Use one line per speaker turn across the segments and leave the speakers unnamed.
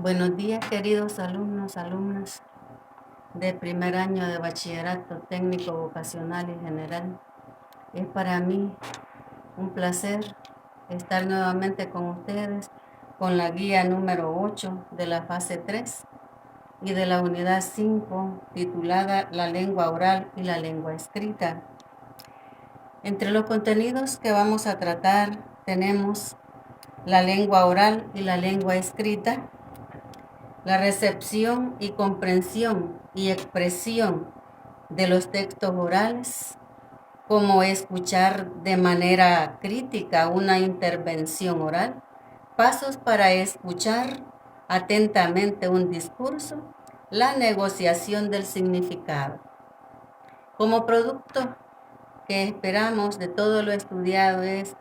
Buenos días, queridos alumnos, alumnas de primer año de bachillerato técnico, vocacional y general. Es para mí un placer estar nuevamente con ustedes con la guía número 8 de la fase 3 y de la unidad 5 titulada La lengua oral y la lengua escrita. Entre los contenidos que vamos a tratar tenemos la lengua oral y la lengua escrita, la recepción y comprensión y expresión de los textos orales, como escuchar de manera crítica una intervención oral, pasos para escuchar atentamente un discurso, la negociación del significado. Como producto que esperamos de todo lo estudiado es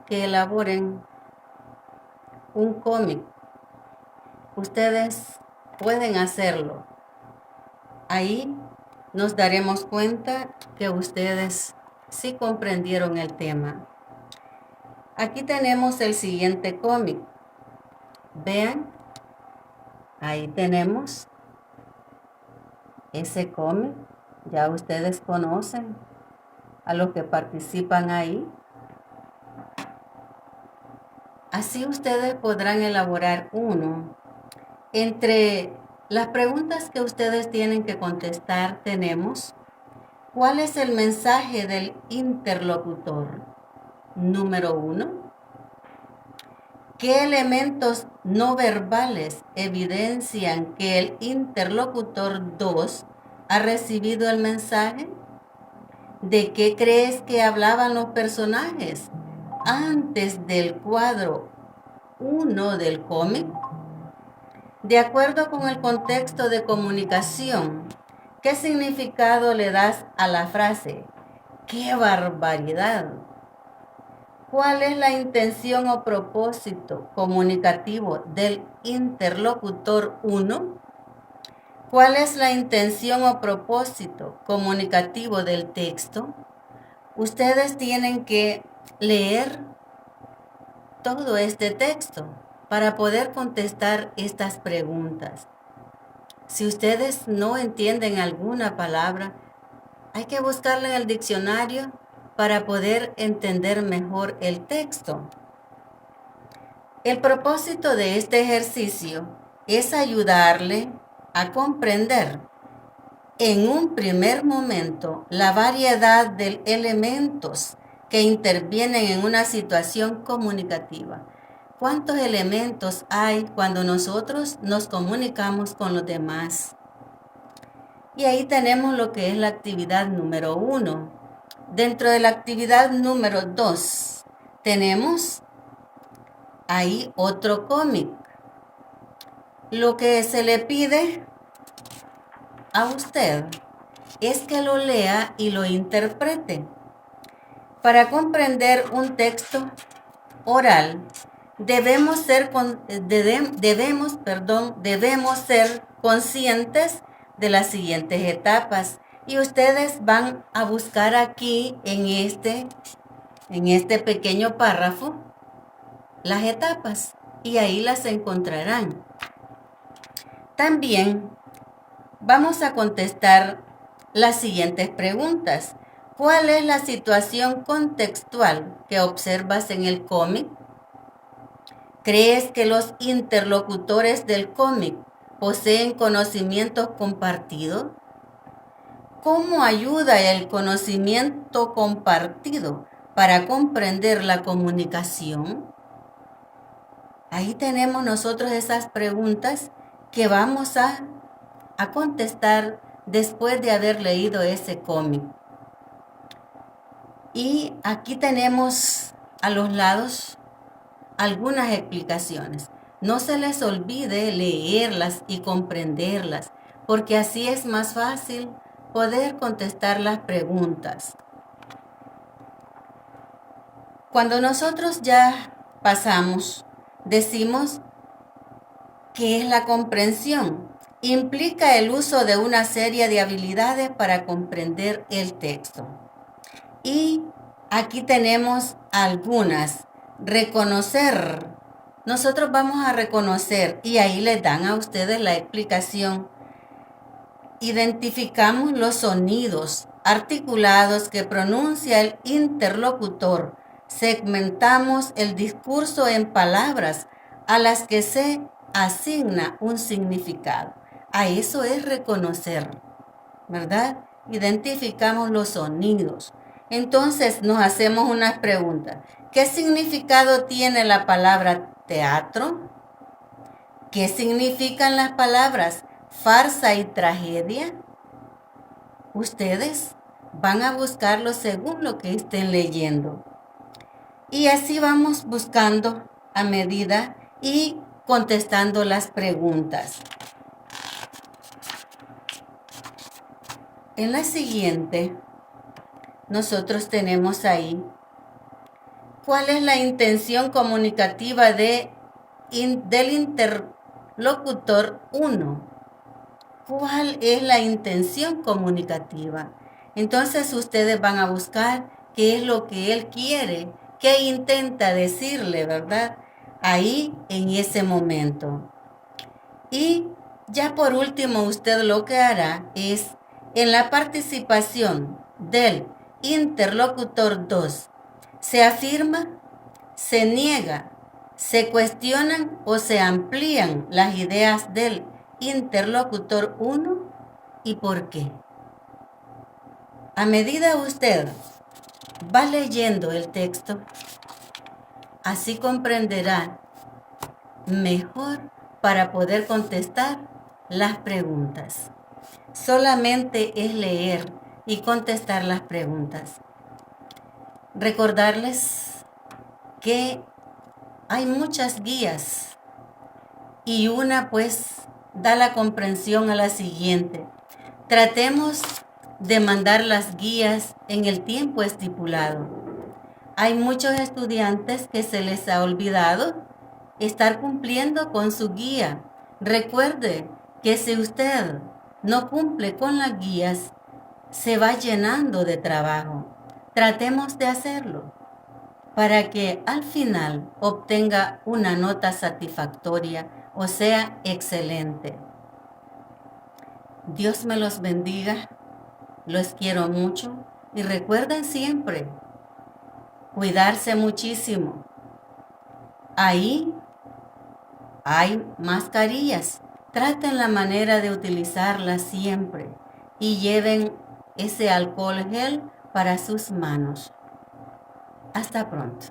que elaboren un cómic. Ustedes pueden hacerlo. Ahí nos daremos cuenta que ustedes sí comprendieron el tema. Aquí tenemos el siguiente cómic. Vean, ahí tenemos ese cómic. Ya ustedes conocen a los que participan ahí. Así ustedes podrán elaborar uno. Entre las preguntas que ustedes tienen que contestar tenemos: ¿cuál es el mensaje del interlocutor? Número 1. ¿Qué elementos no verbales evidencian que el interlocutor 2 ha recibido el mensaje? ¿De qué crees que hablaban los personajes antes del cuadro 1 del cómic? De acuerdo con el contexto de comunicación, ¿qué significado le das a la frase ¡qué barbaridad! ¿Cuál es la intención o propósito comunicativo del interlocutor 1? ¿Cuál es la intención o propósito comunicativo del texto? Ustedes tienen que leer todo este texto para poder contestar estas preguntas. Si ustedes no entienden alguna palabra, hay que buscarla en el diccionario para poder entender mejor el texto. El propósito de este ejercicio es ayudarle a comprender en un primer momento la variedad de elementos que intervienen en una situación comunicativa. ¿Cuántos elementos hay cuando nosotros nos comunicamos con los demás? Y ahí tenemos lo que es la actividad número 1. Dentro de la actividad número 2 tenemos ahí otro cómic. Lo que se le pide a usted es que lo lea y lo interprete. Para comprender un texto oral, debemos ser conscientes de las siguientes etapas. Y ustedes van a buscar aquí en este pequeño párrafo las etapas y ahí las encontrarán. También vamos a contestar las siguientes preguntas. ¿Cuál es la situación contextual que observas en el cómic? ¿Crees que los interlocutores del cómic poseen conocimientos compartidos? ¿Cómo ayuda el conocimiento compartido para comprender la comunicación? Ahí tenemos nosotros esas preguntas que vamos a contestar después de haber leído ese cómic. Y aquí tenemos a los lados algunas explicaciones. No se les olvide leerlas y comprenderlas, porque así es más fácil poder contestar las preguntas. Cuando nosotros ya pasamos, decimos que es la comprensión. Implica el uso de una serie de habilidades para comprender el texto. Y aquí tenemos algunas. Reconocer nosotros vamos a reconocer, y ahí les dan a ustedes la explicación. Identificamos los sonidos articulados que pronuncia el interlocutor. Segmentamos el discurso en palabras a las que se asigna un significado. A eso es reconocer, ¿verdad? Identificamos los sonidos. Entonces nos hacemos unas preguntas. ¿Qué significado tiene la palabra teatro? ¿Qué significan las palabras farsa y tragedia? Ustedes van a buscarlo según lo que estén leyendo. Y así vamos buscando a medida y contestando las preguntas. En la siguiente, nosotros tenemos ahí, ¿cuál es la intención comunicativa del interlocutor 1? ¿Cuál es la intención comunicativa? Entonces ustedes van a buscar qué es lo que él quiere, qué intenta decirle, ¿verdad? Ahí en ese momento. Y ya por último, usted lo que hará es, en la participación del interlocutor 2, se afirma, se niega, se cuestionan o se amplían las ideas del interlocutor 1 y por qué. A medida usted va leyendo el texto, así comprenderá mejor para poder contestar las preguntas. Solamente es leer y contestar las preguntas. Recordarles que hay muchas guías y una pues da la comprensión a la siguiente. Tratemos de mandar las guías en el tiempo estipulado. Hay muchos estudiantes que se les ha olvidado estar cumpliendo con su guía. Recuerde que si usted no cumple con las guías, se va llenando de trabajo. Tratemos de hacerlo para que al final obtenga una nota satisfactoria, o sea, excelente. Dios me los bendiga, los quiero mucho y recuerden siempre cuidarse muchísimo. Ahí hay mascarillas, traten la manera de utilizarlas siempre y lleven ese alcohol gel para sus manos. Hasta pronto.